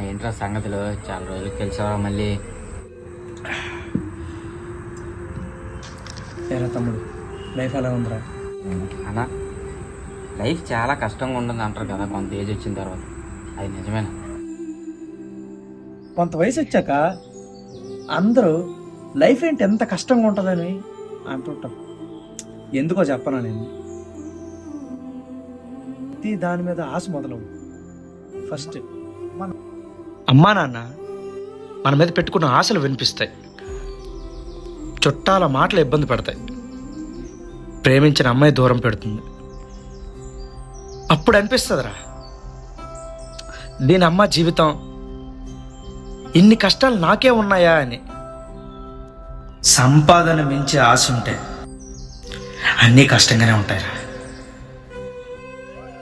ఏంట్రా సంగతులు? చాలా రోజులు కలిసావా మళ్ళీ? ఏరా తమ్ముడు, లైఫ్ ఎలా ఉందిరా? అన్నా, లైఫ్ చాలా కష్టంగా ఉంటుంది అంటారు కదా కొంత ఏజ్ వచ్చిన తర్వాత. అది నిజమేనా? కొంత వయసు వచ్చాక అందరూ లైఫ్ ఏంటి ఎంత కష్టంగా ఉంటుందని అంటుంటారు. ఎందుకో చెప్పనా, నేను దాని మీద ఆశ మొదలవు. ఫస్ట్ అమ్మా నాన్న మన మీద పెట్టుకున్న ఆశలు వినిపిస్తాయి, చుట్టాల మాటలు ఇబ్బంది పెడతాయి, ప్రేమించిన అమ్మాయి దూరం పెడుతుంది. అప్పుడు అనిపిస్తుందిరా, దీని అమ్మ జీవితం ఇన్ని కష్టాలు నాకే ఉన్నాయా అని. సంపాదన మించి ఆశ ఉంటే అన్నీ కష్టంగానే ఉంటాయిరా.